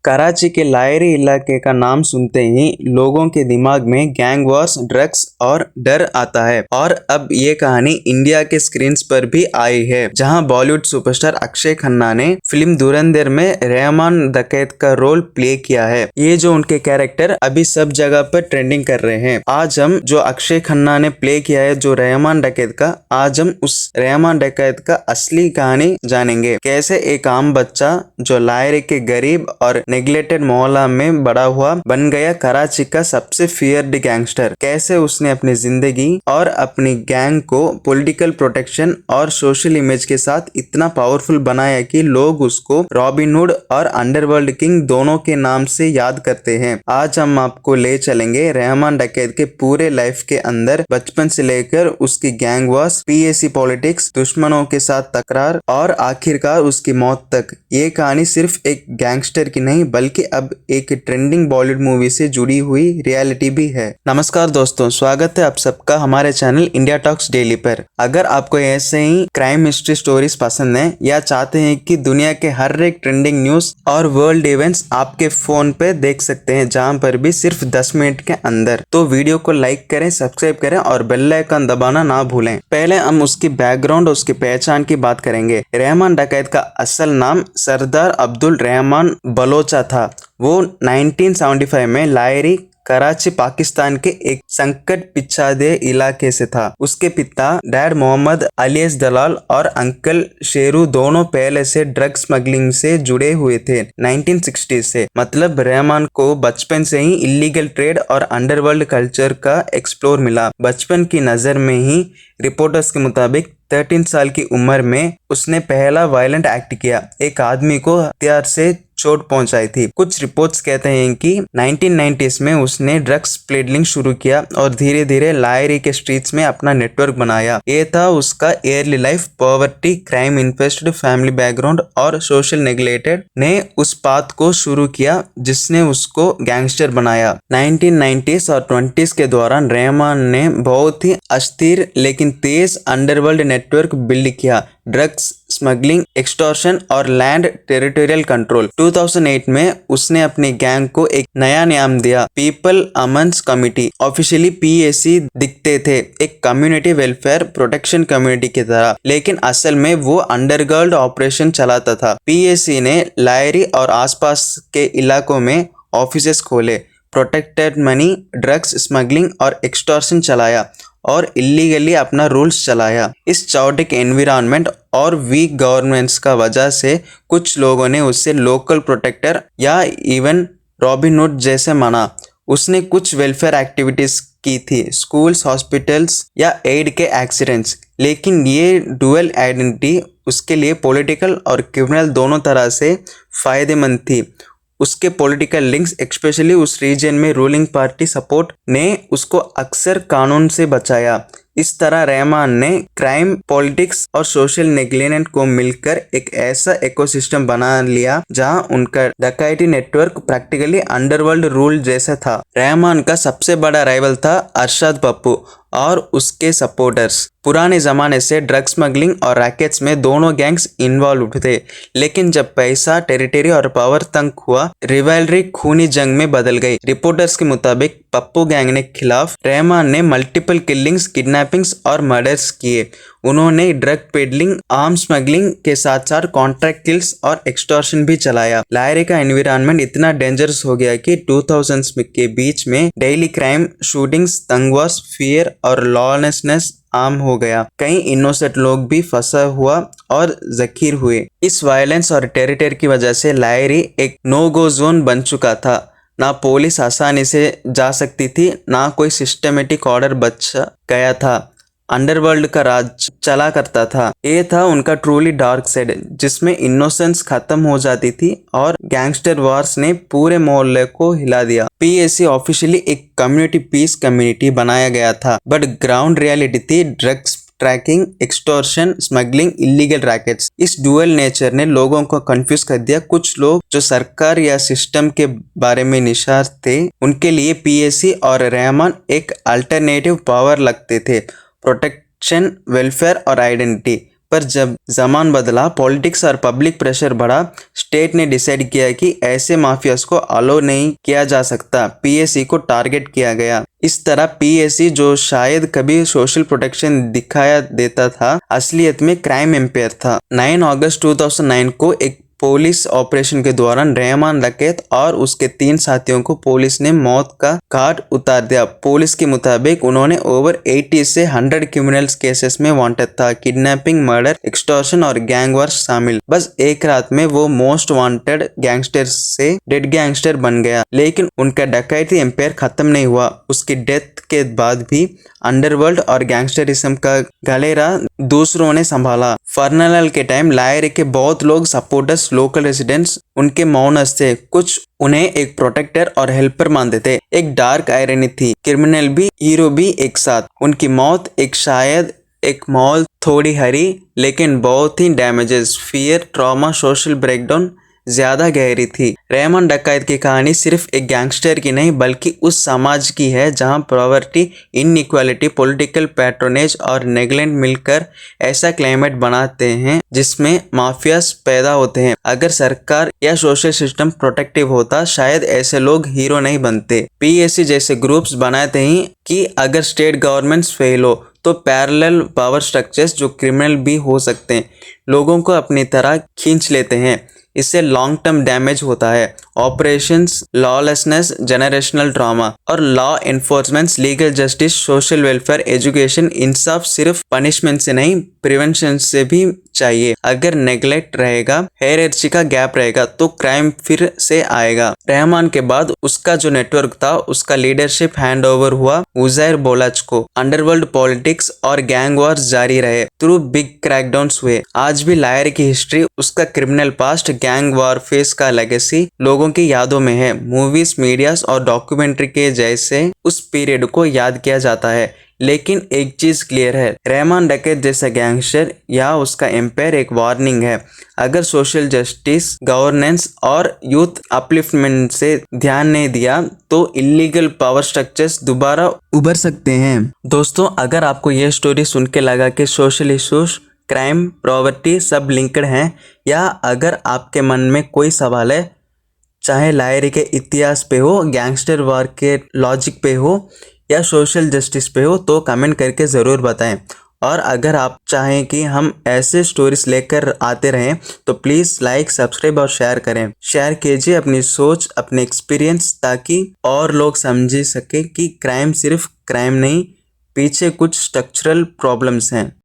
कराची के लायरी इलाके का नाम सुनते ही लोगों के दिमाग में गैंग वॉर्स, ड्रग्स और डर आता है। और अब ये कहानी इंडिया के स्क्रीन्स पर भी आई है, जहां बॉलीवुड सुपरस्टार अक्षय खन्ना ने फिल्म धुरंधर में रहमान डकैत का रोल प्ले किया है। ये जो उनके कैरेक्टर अभी सब जगह पर ट्रेंडिंग कर रहे हैं। आज हम जो अक्षय खन्ना ने प्ले किया है जो रहमान डकैत का, आज हम उस रहमान डकैत का असली कहानी जानेंगे। कैसे एक आम बच्चा जो लायरी के गरीब और नेग्लेक्टेड मोहल्ला में बड़ा हुआ बन गया कराची का सबसे फियर्ड गैंगस्टर। कैसे उसने अपनी जिंदगी और अपनी गैंग को पॉलिटिकल प्रोटेक्शन और सोशल इमेज के साथ इतना पावरफुल बनाया कि लोग उसको रॉबिन हुड और अंडरवर्ल्ड किंग दोनों के नाम से याद करते हैं। आज हम आपको ले चलेंगे रहमान डकैत के पूरे लाइफ के अंदर, बचपन से लेकर उसकी गैंग वॉर्स, पीएसी पॉलिटिक्स, दुश्मनों के साथ तकरार और आखिरकार उसकी मौत तक। ये कहानी सिर्फ एक गैंगस्टर की नहीं बल्कि अब एक ट्रेंडिंग बॉलीवुड मूवी से जुड़ी हुई रियलिटी भी है। नमस्कार दोस्तों, स्वागत है आप सबका हमारे चैनल इंडिया टॉक्स डेली पर। अगर आपको ऐसे ही क्राइम मिस्ट्री स्टोरीज पसंद है या चाहते हैं कि दुनिया के हर एक ट्रेंडिंग न्यूज और वर्ल्ड इवेंट्स आपके फोन पे देख सकते हैं जहां पर भी सिर्फ 10 मिनट के अंदर, तो वीडियो को लाइक करें, सब्सक्राइब करें और बेल आइकन दबाना ना भूलें। पहले हम उसकी बैकग्राउंड, उसकी पहचान की बात करेंगे। रहमान डकैत का असल नाम सरदार अब्दुल रहमान बलोचा था। वो 1975 में लायरी कराची पाकिस्तान के एक संकट पिछाड़े इलाके से था। उसके पिता डैड मोहम्मद अलीस दलाल और अंकल शेरू दोनों पहले से ड्रग स्मगलिंग से जुड़े हुए थे 1960 से। मतलब रहमान को बचपन से ही इलीगल ट्रेड और अंडरवर्ल्ड कल्चर का एक्सप्लोर मिला। बचपन की नजर में ही रिपोर्टर्स के मुताबिक 13 साल की उम्र में उसने पहला वायलेंट एक्ट किया। एक आदमी को हथियार से चोट पहुंचाई थी। कुछ रिपोर्ट्स कहते हैं कि 1990s में उसने ड्रग्स पेडलिंग शुरू किया और धीरे धीरे लायरी के स्ट्रीट्स में अपना नेटवर्क बनाया। ये था उसका early life. Poverty, crime infested family background और सोशल नेग्लेक्टेड ने उस पाथ को शुरू किया जिसने उसको गैंगस्टर बनाया। 1990s और 20s के दौरान रहमान ने बहुत ही अस्थिर लेकिन तेज अंडरवर्ल्ड नेटवर्क बिल्ड किया। ड्रग्स स्मगलिंग, एक्सटॉर्शन और लैंड टेरिटोरियल कंट्रोल। 2008 में उसने अपनी गैंग को एक नया नाम दिया, पीपल अमन्स कमिटी। ऑफिशियली पीएसी दिखते थे, एक कम्युनिटी वेलफेयर प्रोटेक्शन कम्युनिटी की तरह, लेकिन असल में वो अंडरग्राउंड ऑपरेशन चलाता था। पीएसी ने लायरी और आसपास के इलाकों में ऑफिसेस खोले, प्रोटेक्टेड मनी, ड्रग्स स्मगलिंग और एक्सटॉर्शन चलाया और इलीगली अपना रूल्स चलाया। इस चाओटिक एनवायरनमेंट और वीक गवर्नेंस का वजह से कुछ लोगों ने उससे लोकल प्रोटेक्टर या इवन रॉबिन हुड जैसे माना। उसने कुछ वेलफेयर एक्टिविटीज की थी, स्कूल्स, हॉस्पिटल्स या एड के एक्सीडेंट्स, लेकिन ये डुअल आइडेंटिटी उसके लिए पॉलिटिकल और क्रिमिनल दोनों तरह से फायदेमंद थी। उसके पॉलिटिकल लिंक्स, स्पेशली उस रीजन में रूलिंग पार्टी सपोर्ट, ने उसको अक्सर कानून से बचाया। इस तरह रहमान ने क्राइम, पॉलिटिक्स और सोशल नेग्लेक्ट को मिलकर एक ऐसा इकोसिस्टम बना लिया जहां उनका डकैती नेटवर्क प्रैक्टिकली अंडरवर्ल्ड रूल जैसा था। रहमान का सबसे बड़ा राइवल था अरशद पप्पू और उसके सपोर्टर्स। पुराने जमाने से ड्रग स्मगलिंग और रैकेट्स में दोनों गैंग्स इन्वॉल्व थे, लेकिन जब पैसा, टेरिटरी और पावर तंग हुआ, रिवाइलरी खूनी जंग में बदल गई। रिपोर्टर्स के मुताबिक पप्पू गैंग ने खिलाफ रहमान ने मल्टीपल किलिंग्स, किडनैपिंग्स और मर्डर्स किए। उन्होंने ड्रग पेडलिंग, आर्म स्मगलिंग के साथ साथ कॉन्ट्रैक्ट किल्स और एक्सटॉर्शन भी चलाया। लायरी का एनवायरनमेंट इतना डेंजरस हो गया कि 2000s के बीच में डेली क्राइम, शूटिंग्स, तंगवास, फियर और लॉलेसनेस आम हो गया। कई इनोसेंट लोग भी फंसा हुआ और जखीर हुए। इस वायलेंस और टेरिटरी की वजह से लायरी एक नो गो जोन बन चुका था। ना पुलिस आसानी से जा सकती थी, ना कोई सिस्टमेटिक ऑर्डर बच गया था। अंडरवर्ल्ड का राज चला करता था। ये था उनका ट्रूली डार्क साइड, जिसमें इनोसेंस खत्म हो जाती थी और गैंगस्टर वॉर्स ने पूरे मोहल्ले को हिला दिया। पीएसी ऑफिशियली एक कम्युनिटी पीस कम्युनिटी बनाया गया था, बट ग्राउंड रियलिटी थी drugs trafficking, extortion, smuggling, illegal rackets. इस डुअल नेचर ने लोगों को कंफ्यूज कर दिया। कुछ लोग जो सरकार या सिस्टम के बारे में निशार थे, उनके लिए पीएसी और रहमान एक अल्टरनेटिव पावर लगते थे। प्रोटेक्शन, वेलफेयर और आइडेंटिटी। पर जब जमान बदला, पॉलिटिक्स और पब्लिक प्रेशर बढ़ा, स्टेट ने डिसाइड किया कि ऐसे माफियाज को अलो नहीं किया जा सकता। पीएसी को टारगेट किया गया। इस तरह पीएसी, जो शायद कभी सोशल प्रोटेक्शन दिखाया देता था, असलियत में क्राइम एम्पायर था। 9 अगस्त 2009 को एक पुलिस ऑपरेशन के दौरान रहमान डकैत और उसके 3 साथियों को पुलिस ने मौत का घाट उतार दिया। पुलिस के मुताबिक उन्होंने ओवर 80 से 100 क्रिमिनल्स केसेस में वांटेड था। किडनैपिंग, मर्डर, एक्सटॉर्शन और गैंग वार शामिल। बस एक रात में वो मोस्ट वांटेड गैंगस्टर से डेड गैंगस्टर बन गया। लेकिन उनका डकैती एम्पायर खत्म नहीं हुआ। उसकी डेथ के बाद भी अंडरवर्ल्ड और गैंगस्टरिज्म का गलेरा दूसरों ने संभाला। फर्नल के टाइम लायरी के बहुत लोग सपोर्टर्स, लोकल रेजिडेंट्स उनके मौनस थे। कुछ उन्हें एक प्रोटेक्टर और हेल्पर मानते थे। एक डार्क आयरनी थी, क्रिमिनल भी हीरो भी एक साथ। उनकी मौत शायद एक मॉल थोड़ी हरी, लेकिन बहुत ही damages, fear, trauma, social breakdown ज्यादा गहरी थी। रहमान डकैत की कहानी सिर्फ एक गैंगस्टर की नहीं, बल्कि उस समाज की है जहां पॉवर्टी, इनइक्वालिटी, पॉलिटिकल पैट्रोनेज और नेग्लेक्ट मिलकर ऐसा क्लाइमेट बनाते हैं जिसमें माफियाज पैदा होते हैं। अगर सरकार या सोशल सिस्टम प्रोटेक्टिव होता, शायद ऐसे लोग हीरो नहीं बनते। पीएसी जैसे ग्रुप्स बनाते ही कि अगर स्टेट गवर्नमेंट्स फेल हो तो पैरेलल पावर स्ट्रक्चर्स जो क्रिमिनल भी हो सकते हैं, लोगों को अपनी तरह खींच लेते हैं। इससे लॉन्ग टर्म डैमेज होता है। ऑपरेशंस, लॉलेसनेस, जनरेशनल ट्रॉमा और law enforcement, legal justice, social welfare, education, इंसाफ सिर्फ पनिशमेंट से नहीं, प्रिवेंशन से भी चाहिए। अगर नेग्लेक्ट रहेगा, हायरार्ची का गैप रहेगा, तो क्राइम फिर से आएगा। रहमान के बाद उसका जो नेटवर्क था, उसका लीडरशिप हैंड ओवर हुआ उजैर बोलाच को। अंडरवर्ल्ड पॉलिटिक्स और गैंग वॉर्स जारी रहे, थ्रू बिग क्रैकडाउन्स हुए। आज भी लायर की हिस्ट्री, उसका क्रिमिनल पास्ट, गैंग वॉरफेयर का लेगेसी लोगों की यादों में है। मूवीज, मीडियाज और डॉक्यूमेंट्री के जैसे उस पीरियड को याद किया जाता है। लेकिन एक चीज क्लियर है, रहमान डकैत जैसा गैंगस्टर या उसका एम्पायर एक वार्निंग है। अगर सोशल जस्टिस, गवर्नेंस और यूथ अपलिफ्टमेंट से ध्यान नहीं दिया तो इलीगल पावर स्ट्रक्चर्स दोबारा उभर सकते हैं। दोस्तों, अगर आपको यह स्टोरी सुन के लगा कि सोशल इश्यूज, क्राइम, पॉवर्टी सब लिंक्ड हैं, या अगर आपके मन में कोई सवाल है, चाहे लायरी के इतिहास पे हो, गैंगस्टर वार के लॉजिक पे हो या सोशल जस्टिस पे हो, तो कमेंट करके ज़रूर बताएं। और अगर आप चाहें कि हम ऐसे स्टोरीज लेकर आते रहें तो प्लीज़ लाइक, सब्सक्राइब और शेयर करें। शेयर कीजिए अपनी सोच, अपने एक्सपीरियंस, ताकि और लोग समझ सके कि क्राइम सिर्फ क्राइम नहीं, पीछे कुछ स्ट्रक्चरल प्रॉब्लम्स हैं।